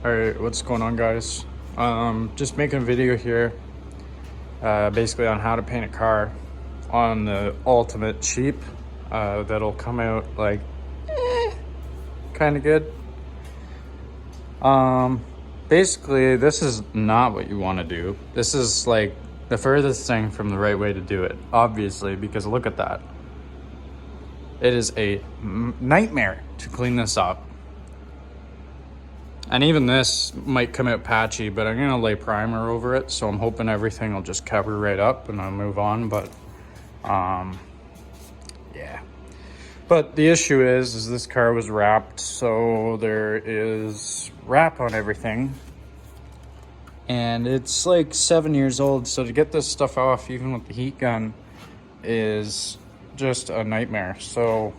Alright, what's going on, guys? Just making a video here, basically on how to paint a car on the ultimate cheap. That'll come out like kind of good. Basically, this is not what you want to do. This is like the furthest thing from the right way to do it, obviously, because look at that. It is a nightmare to clean this up. And even this might come out patchy, but I'm gonna lay primer over it, so I'm hoping everything will just cover right up and I'll move on. But yeah. But the issue is this car was wrapped, so there is wrap on everything. And it's like 7 years old, so to get this stuff off, even with the heat gun, is just a nightmare. So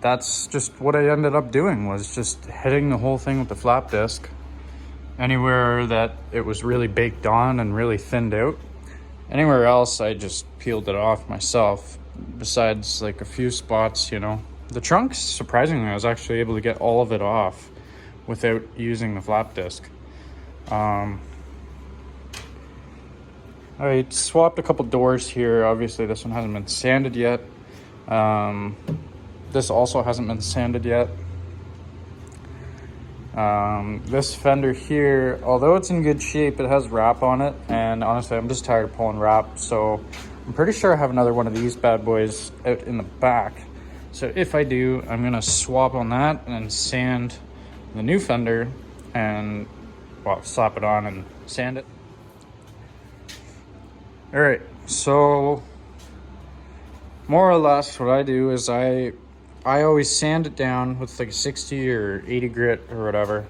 that's just what I ended up doing, was just hitting the whole thing with the flap disc. Anywhere that it was really baked on and really thinned out. Anywhere else, I just peeled it off myself, besides like a few spots, you know. The trunk, surprisingly, I was actually able to get all of it off without using the flap disc. I swapped a couple doors here. Obviously, this one hasn't been sanded yet. This also hasn't been sanded yet. This fender here, although it's in good shape, it has wrap on it, and honestly I'm just tired of pulling wrap, so I'm pretty sure I have another one of these bad boys out in the back. So if I do, I'm gonna swap on that and sand the new fender and, well, slap it on and sand it. All right, so more or less what I do is I always sand it down with like 60 or 80 grit or whatever,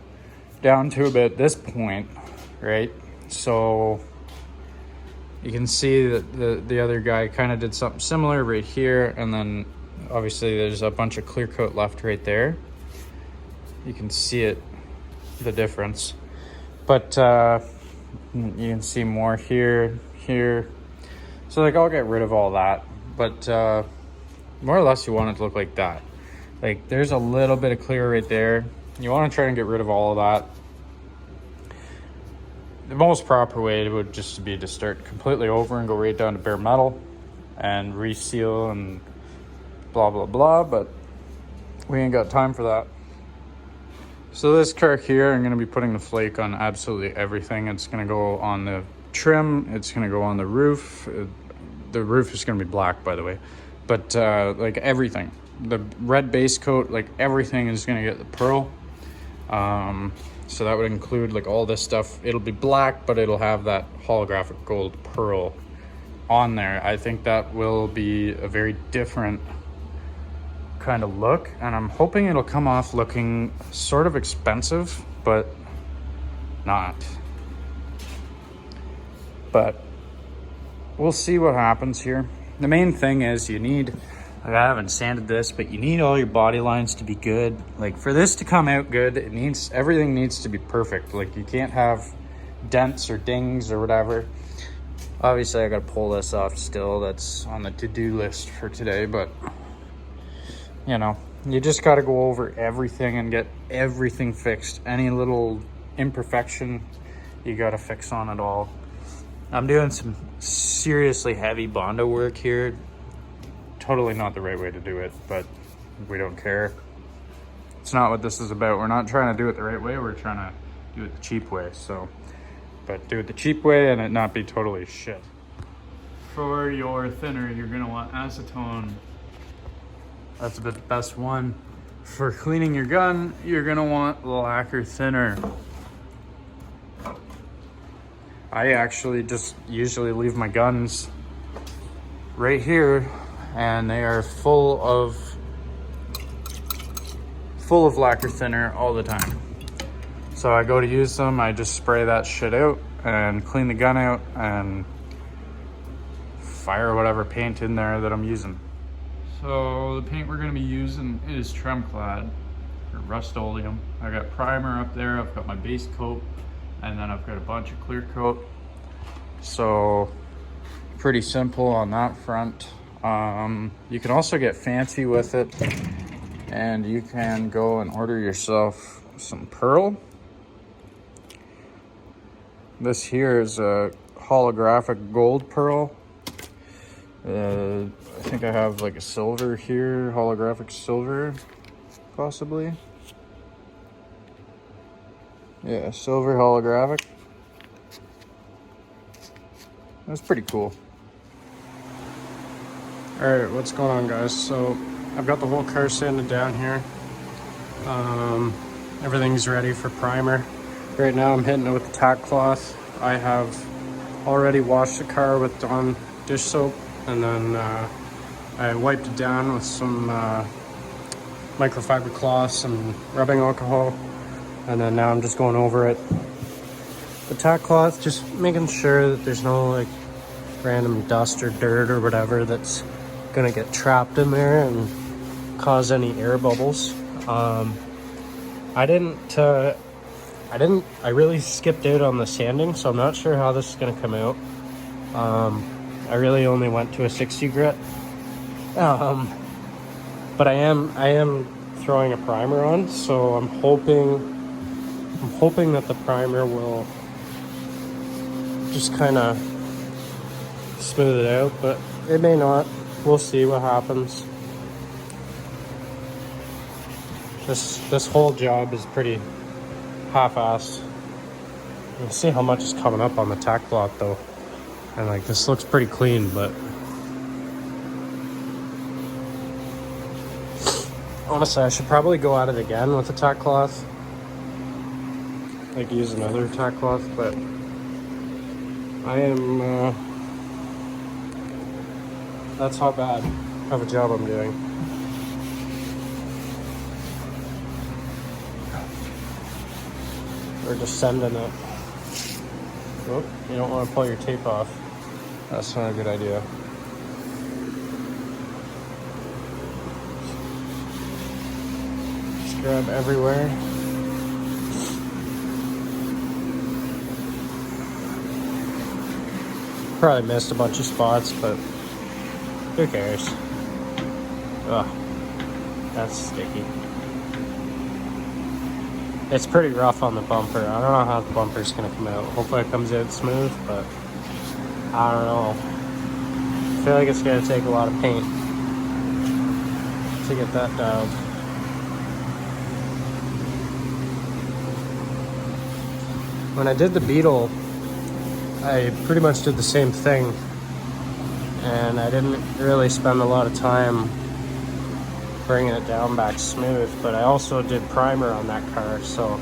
down to about this point, right? So you can see that the other guy kind of did something similar right here, and then obviously there's a bunch of clear coat left right there. You can see it, the difference. But you can see more here. So like I'll get rid of all that, but more or less you want it to look like that. Like there's a little bit of clear right there. You want to try and get rid of all of that. The most proper way would just be to start completely over and go right down to bare metal and reseal and blah blah blah, but we ain't got time for that. So this car here, I'm going to be putting the flake on absolutely everything. It's going to go on the trim, it's going to go on the roof. The roof is going to be black, by the way, but like everything, the red base coat, like everything is going to get the pearl. So that would include like all this stuff. It'll be black, but it'll have that holographic gold pearl on there. I think that will be a very different kind of look, and I'm hoping it'll come off looking sort of expensive, but not. But we'll see what happens here. The main thing is you need, like, I haven't sanded this, but you need all your body lines to be good. Like for this to come out good, everything needs to be perfect. Like you can't have dents or dings or whatever. Obviously I gotta pull this off still. That's on the to-do list for today, but you know, you just got to go over everything and get everything fixed. Any little imperfection, you got to fix on it all. I'm doing some seriously heavy Bondo work here. Totally not the right way to do it, but we don't care. It's not what this is about. We're not trying to do it the right way. We're trying to do it the cheap way. So, but do it the cheap way and it not be totally shit. For your thinner, you're going to want acetone. That's the best one. For cleaning your gun, you're gonna want lacquer thinner. I actually just usually leave my guns right here, and they are full of lacquer thinner all the time. So I go to use them, I just spray that shit out and clean the gun out and fire whatever paint in there that I'm using. So the paint we're going to be using is tremclad, or Rust-Oleum. I got primer up there, I've got my base coat, and then I've got a bunch of clear coat. So pretty simple on that front. You can also get fancy with it and you can go and order yourself some pearl. This here is a holographic gold pearl. I think I have like a silver here, holographic silver, possibly. Yeah, silver holographic. That's pretty cool. Alright, what's going on, guys? So I've got the whole car sanded down here. Everything's ready for primer. Right now I'm hitting it with the tack cloth. I have already washed the car with Dawn dish soap, and then I wiped it down with some microfiber cloths and rubbing alcohol, and then now I'm just going over it. The tack cloth, just making sure that there's no like random dust or dirt or whatever that's gonna get trapped in there and cause any air bubbles. I really skipped out on the sanding, so I'm not sure how this is gonna come out. I really only went to a 60 grit. But I am throwing a primer on, so I'm hoping that the primer will just kind of smooth it out, but it may not. We'll see what happens. This whole job is pretty half-assed. You'll see how much is coming up on the tack cloth though, and like this looks pretty clean, but honestly I should probably go at it again with the tack cloth, like use another tack cloth, but I am that's how bad of a job I'm doing. We're just sending it. Oh, you don't want to pull your tape off. That's not a good idea. Scrub everywhere. Probably missed a bunch of spots, but who cares? Ugh, that's sticky. It's pretty rough on the bumper. I don't know how the bumper's gonna come out. Hopefully it comes out smooth, but I don't know. I feel like it's gonna take a lot of paint to get that dialed. When I did the Beetle, I pretty much did the same thing, and I didn't really spend a lot of time bringing it down back smooth, but I also did primer on that car, so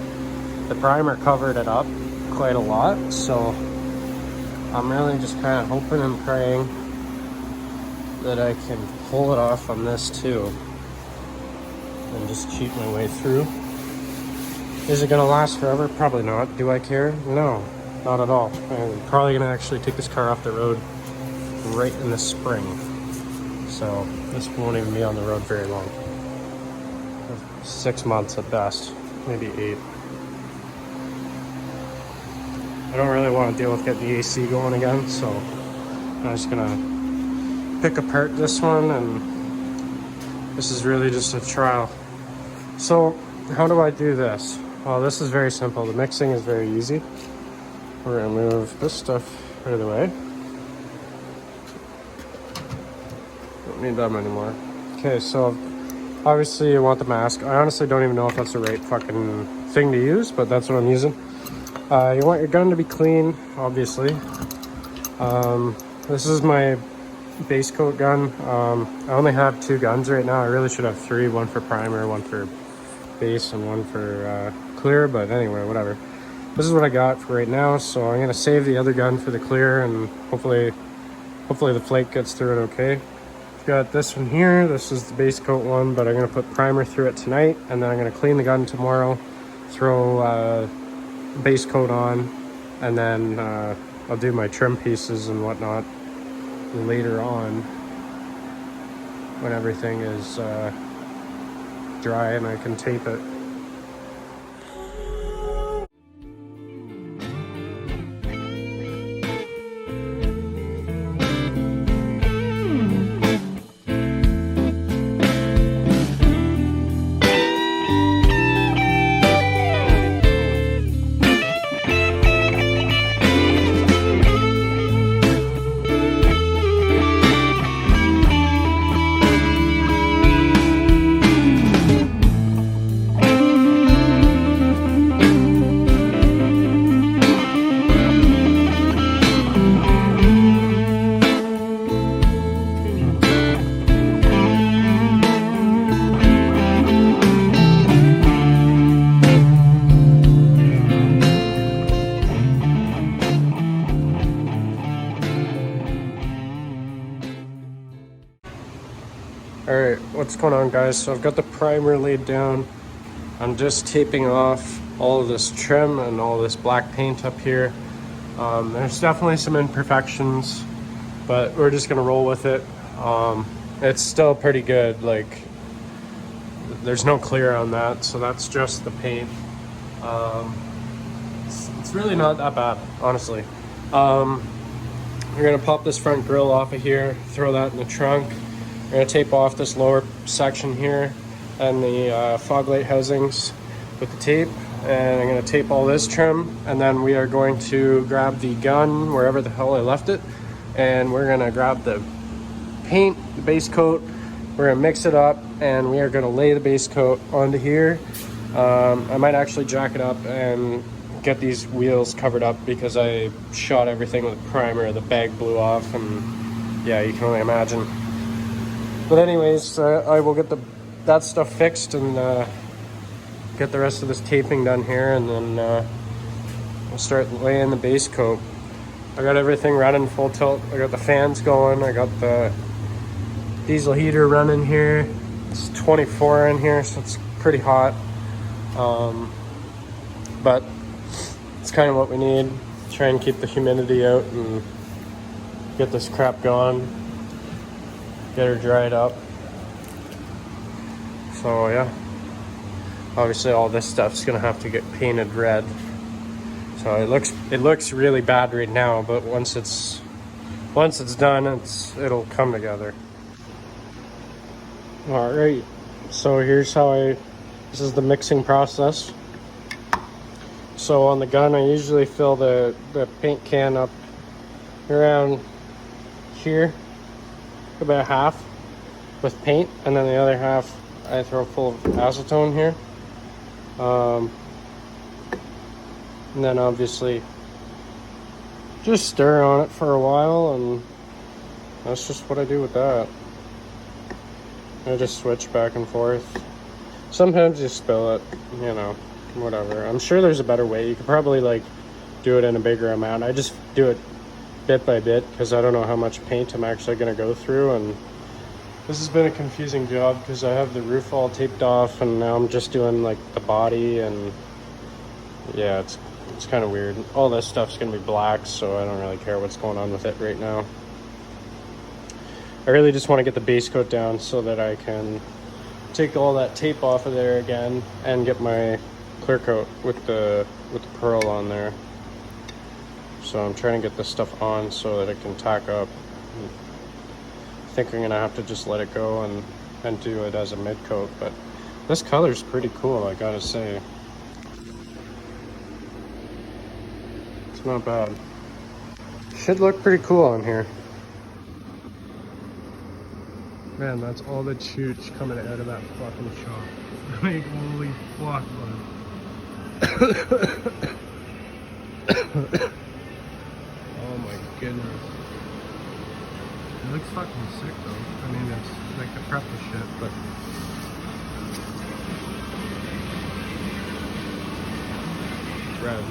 the primer covered it up quite a lot, so I'm really just kind of hoping and praying that I can pull it off on this too and just cheat my way through. Is it gonna last forever? Probably not. Do I care? No, not at all. I'm probably gonna actually take this car off the road right in the spring, so this won't even be on the road very long. 6 months at best, maybe 8. I don't really want to deal with getting the AC going again, so I'm just gonna pick apart this one, and this is really just a trial. So how do I do this? Well, this is very simple. The mixing is very easy. We're gonna move this stuff out of the way. Don't need them anymore. Okay, so obviously you want the mask. I honestly don't even know if that's the right fucking thing to use, but that's what I'm using. You want your gun to be clean, obviously. This is my base coat gun. I only have 2 guns right now. I really should have 3, one for primer, one for base, and one for clear, but anyway, whatever. This is what I got for right now, so I'm gonna save the other gun for the clear, and hopefully the flake gets through it okay. Got this one here. This is the base coat one, but I'm gonna put primer through it tonight, and then I'm gonna clean the gun tomorrow, throw base coat on, and then I'll do my trim pieces and whatnot later on when everything is dry and I can tape it. what's going on, guys? So I've got the primer laid down. I'm just taping off all of this trim and all this black paint up here. There's definitely some imperfections, but we're just gonna roll with it. It's still pretty good. Like, there's no clear on that, so that's just the paint. It's really not that bad, honestly. We're gonna pop this front grille off of here, throw that in the trunk. We're gonna tape off this lower section here and the fog light housings with the tape. And I'm gonna tape all this trim, and then we are going to grab the gun wherever the hell I left it, and we're gonna grab the paint, the base coat. We're gonna mix it up, and we are gonna lay the base coat onto here. I might actually jack it up and get these wheels covered up because I shot everything with primer. The bag blew off, and yeah, you can only imagine. But anyways, I will get that stuff fixed and get the rest of this taping done here, and then we'll start laying the base coat. I got everything running full tilt. I got the fans going. I got the diesel heater running here. It's 24 in here, so it's pretty hot. But it's kind of what we need. Try and keep the humidity out and get this crap going. Get her dried up. So yeah. Obviously all this stuff's gonna have to get painted red. So it looks really bad right now, but once it's done, it'll come together. All right, so here's how this is the mixing process. So on the gun, I usually fill the paint can up around here, about half with paint, and then the other half I throw full of acetone here. And then obviously just stir on it for a while, and that's just what I do with that. I just switch back and forth. Sometimes you spill it, you know, whatever. I'm sure there's a better way. You could probably like do it in a bigger amount. I just do it bit by bit because I don't know how much paint I'm actually going to go through, and this has been a confusing job because I have the roof all taped off, and now I'm just doing like the body, and yeah, it's kind of weird. All this stuff's going to be black, so I don't really care what's going on with it right now. I really just want to get the base coat down so that I can take all that tape off of there again and get my clear coat with the pearl on there. So I'm trying to get this stuff on so that it can tack up. I think I'm gonna have to just let it go and do it as a mid coat, but this color's pretty cool, I gotta say. It's not bad. Should look pretty cool on here. Man, that's all the chooch coming out of that fucking shop. Like, holy fuck, man. Oh my goodness. It looks fucking sick though. I mean, it's like the prep and shit, but it's red.